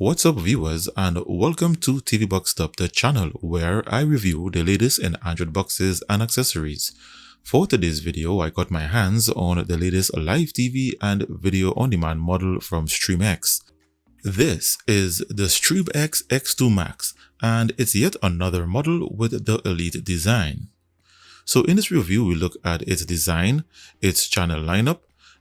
What's up viewers, and welcome to TV Box Top, the channel where I review the latest in Android boxes and accessories. For today's video, I got my hands on the latest live TV and video on demand model from StreamX. This is the StreamX X2 Max, and it's yet another model with the Elite design. So in this review, we look at its design, its channel lineup,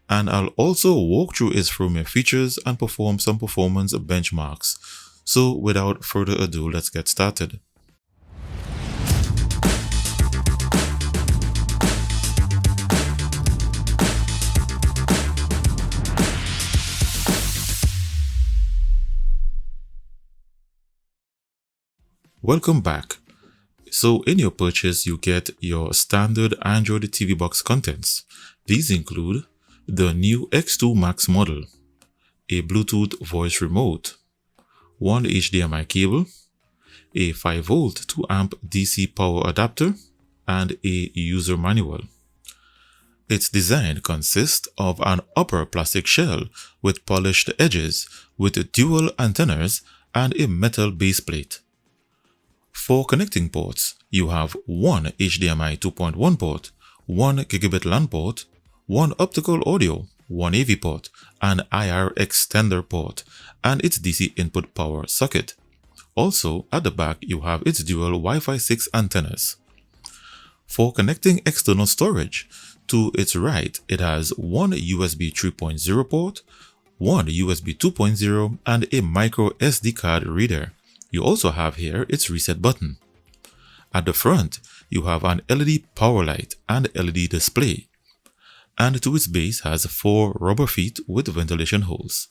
and I'll also walk through its firmware features and perform some performance benchmarks. So without further ado, let's get started. Welcome back. So in your purchase, you get your standard Android TV box contents. These include the new X2 Max model, a Bluetooth voice remote, one HDMI cable, a 5V 2A DC power adapter, and a user manual. Its design consists of an upper plastic shell with polished edges with dual antennas and a metal base plate. For connecting ports, you have one HDMI 2.1 port, 1 gigabit LAN port, one optical audio, one AV port, an IR extender port, and its DC input power socket. Also, at the back, you have its dual Wi-Fi 6 antennas. For connecting external storage, to its right, it has one USB 3.0 port, one USB 2.0, and a micro SD card reader. You also have here its reset button. At the front, you have an LED power light and LED display, and to its base has 4 rubber feet with ventilation holes.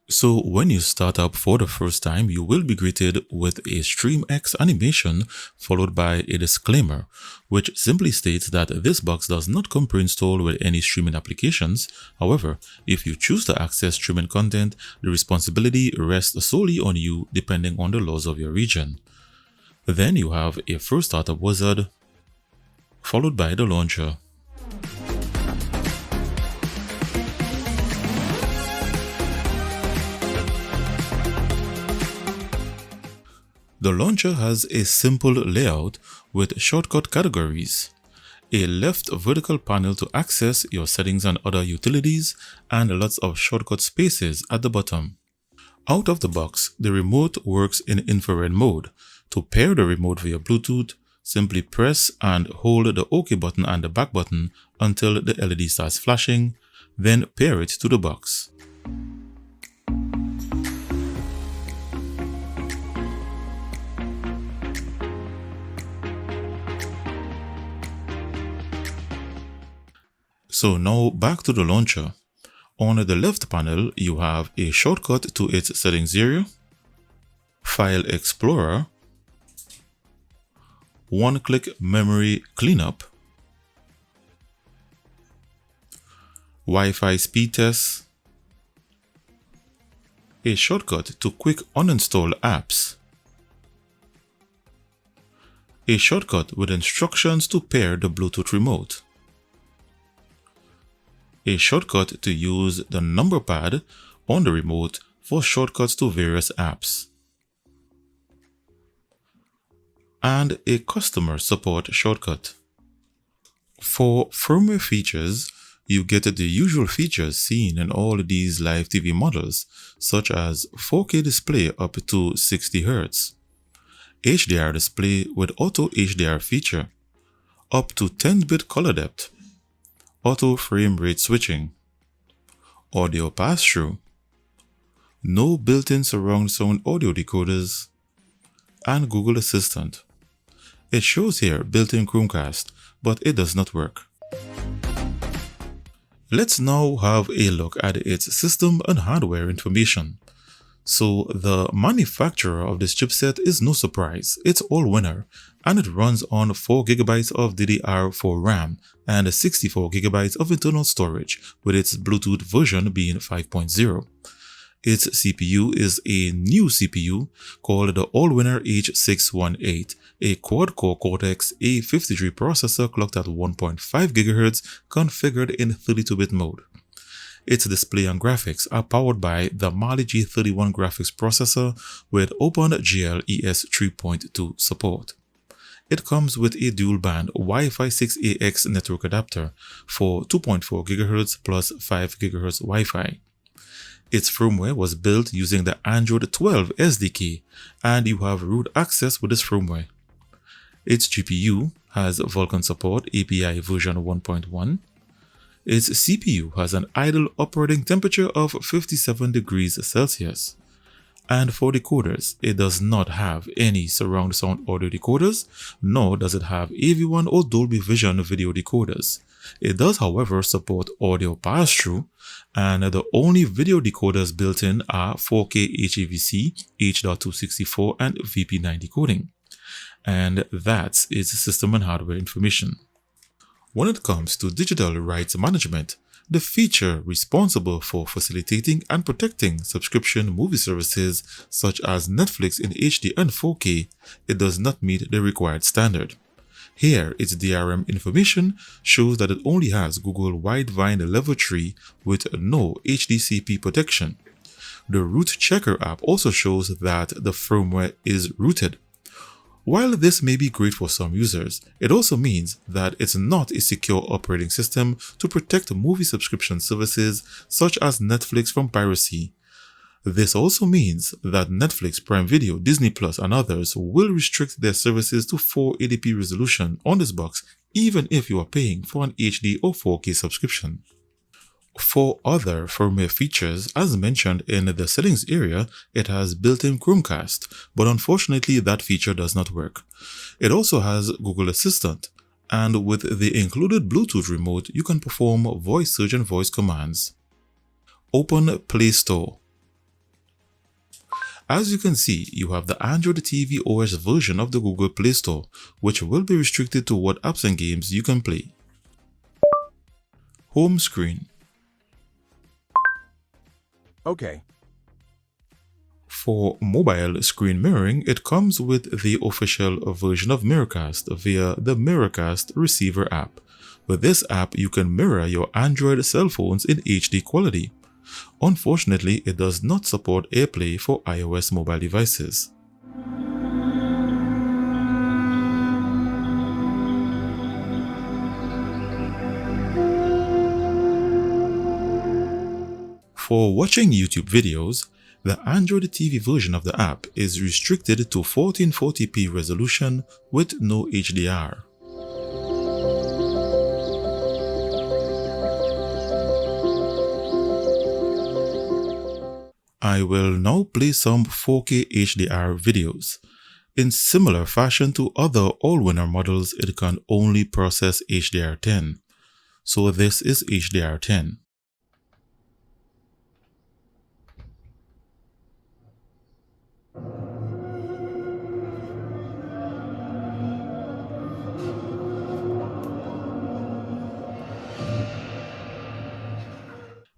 So when you start up for the first time, you will be greeted with a StreamX animation followed by a disclaimer, which simply states that this box does not come pre-installed with any streaming applications. However, if you choose to access streaming content, the responsibility rests solely on you depending on the laws of your region. Then you have a first startup wizard, followed by the launcher. The launcher has a simple layout with shortcut categories, a left vertical panel to access your settings and other utilities, and lots of shortcut spaces at the bottom. Out of the box, the remote works in infrared mode. To pair the remote via Bluetooth, simply press and hold the OK button and the back button until the LED starts flashing, then pair it to the box. So now back to the launcher. On the left panel, you have a shortcut to its settings area, File Explorer, one-click memory cleanup, Wi-Fi speed test, a shortcut to quick uninstall apps, a shortcut with instructions to pair the Bluetooth remote, a shortcut to use the number pad on the remote for shortcuts to various apps, and a customer support shortcut. For firmware features, you get the usual features seen in all these live TV models, such as 4K display up to 60 Hz, HDR display with auto HDR feature, up to 10-bit color depth, auto frame rate switching, audio pass-through, no built-in surround sound audio decoders, and Google Assistant. It shows here built-in Chromecast, but it does not work. Let's now have a look at its system and hardware information. So the manufacturer of this chipset is no surprise, it's Allwinner, and it runs on 4GB of DDR4 RAM and 64GB of internal storage, with its Bluetooth version being 5.0. Its CPU is a new CPU called the Allwinner H618, a quad-core Cortex-A53 processor clocked at 1.5 GHz configured in 32-bit mode. Its display and graphics are powered by the Mali G31 graphics processor with OpenGL ES 3.2 support. It comes with a dual-band Wi-Fi 6AX network adapter for 2.4 GHz plus 5 GHz Wi-Fi. Its firmware was built using the Android 12 SDK, and you have root access with this firmware. Its GPU has Vulkan support API version 1.1. Its CPU has an idle operating temperature of 57 degrees Celsius. And for decoders, it does not have any surround sound audio decoders, nor does it have AV1 or Dolby Vision video decoders. It does, however, support audio pass-through, and the only video decoders built in are 4K HEVC, H.264, and VP9 decoding. And that's its system and hardware information. When it comes to digital rights management, the feature responsible for facilitating and protecting subscription movie services such as Netflix in HD and 4K, it does not meet the required standard. Here, its DRM information shows that it only has Google Widevine Level 3 with no HDCP protection. The Root Checker app also shows that the firmware is rooted. While this may be great for some users, it also means that it's not a secure operating system to protect movie subscription services such as Netflix from piracy. This also means that Netflix, Prime Video, Disney Plus, and others will restrict their services to 480p resolution on this box even if you are paying for an HD or 4K subscription. For other firmware features, as mentioned in the settings area, it has built-in Chromecast, but unfortunately that feature does not work. It also has Google Assistant, and with the included Bluetooth remote, you can perform voice search and voice commands. Open Play Store. As you can see, you have the Android TV OS version of the Google Play Store, which will be restricted to what apps and games you can play. Home screen. Okay. For mobile screen mirroring, it comes with the official version of Miracast via the Miracast receiver app. With this app, you can mirror your Android cell phones in HD quality. Unfortunately, it does not support AirPlay for iOS mobile devices. For watching YouTube videos, the Android TV version of the app is restricted to 1440p resolution with no HDR. I will now play some 4K HDR videos. In similar fashion to other all-winner models, it can only process HDR10. So this is HDR10.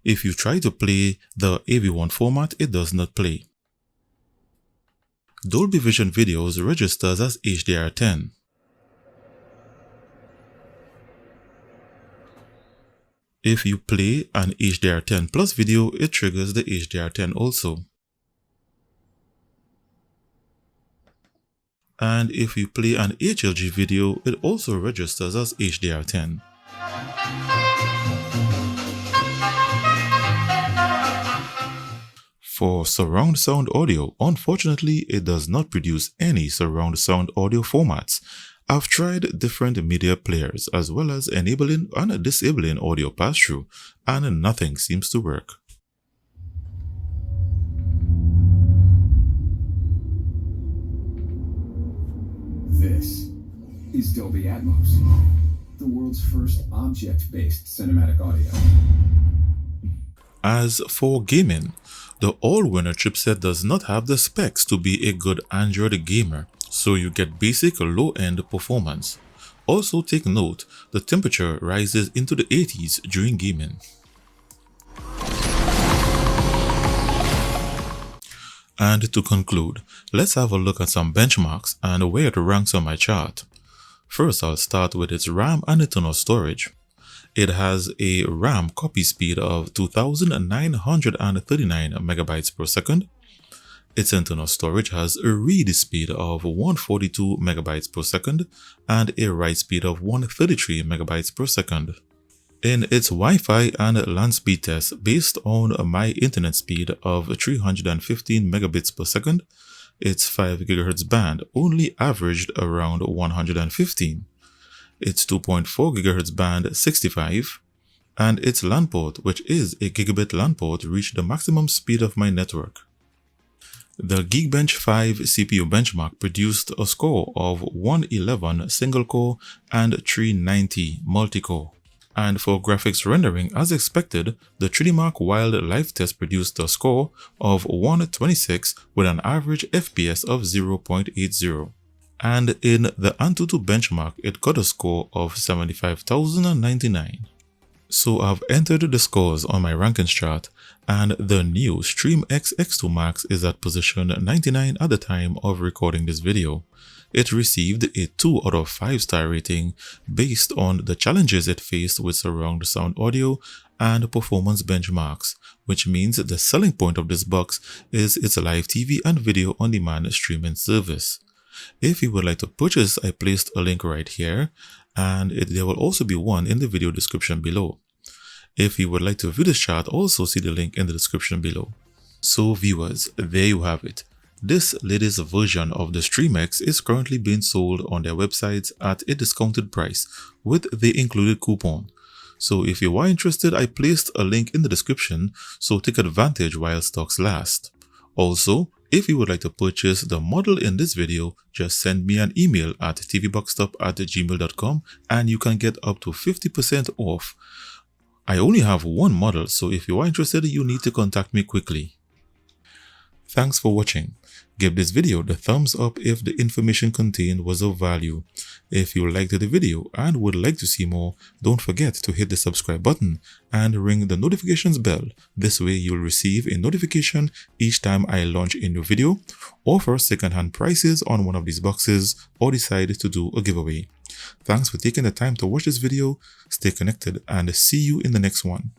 If you try to play the AV1 format, it does not play. Dolby Vision videos registers as HDR10. If you play an HDR10 Plus video, it triggers the HDR10 also. And if you play an HLG video, it also registers as HDR10. For surround sound audio, unfortunately, it does not produce any surround sound audio formats. I've tried different media players as well as enabling and disabling audio pass-through, and nothing seems to work. This is Dolby Atmos, the world's first object-based cinematic audio. As for gaming, the all-winner chipset does not have the specs to be a good Android gamer, so you get basic low-end performance. Also take note, the temperature rises into the 80s during gaming. And to conclude, let's have a look at some benchmarks and where it ranks on my chart. First, I'll start with its RAM and internal storage. It has a RAM copy speed of 2939 megabytes per second. Its internal storage has a read speed of 142 megabytes per second and a write speed of 133 megabytes per second. In its Wi-Fi and LAN speed test based on my internet speed of 315 megabits per second, its 5 GHz band only averaged around 115, its 2.4 GHz band 65, and its LAN port, which is a gigabit LAN port, reached the maximum speed of my network. The Geekbench 5 CPU benchmark produced a score of 111 single-core and 390 multi-core. And for graphics rendering, as expected, the 3DMark Wild live test produced a score of 126 with an average FPS of 0.80. And in the Antutu benchmark, it got a score of 75,099. So I've entered the scores on my rankings chart, and the new StreamX X2 Max is at position 99 at the time of recording this video. It received a 2 out of 5 star rating based on the challenges it faced with surround sound audio and performance benchmarks, which means the selling point of this box is its live TV and video on demand streaming service. If you would like to purchase, I placed a link right here, and there will also be one in the video description below. If you would like to view this chart, also see the link in the description below. So viewers, there you have it. This latest version of the StreamX is currently being sold on their websites at a discounted price with the included coupon. So if you are interested, I placed a link in the description, so take advantage while stocks last. Also, if you would like to purchase the model in this video, just send me an email at tvboxstop@gmail.com and you can get up to 50% off. I only have one model, so if you are interested, you need to contact me quickly. Thanks for watching. Give this video the thumbs up if the information contained was of value. If you liked the video and would like to see more, don't forget to hit the subscribe button and ring the notifications bell. This way you'll receive a notification each time I launch a new video, offer second-hand prices on one of these boxes, or decide to do a giveaway. Thanks for taking the time to watch this video. Stay connected and see you in the next one.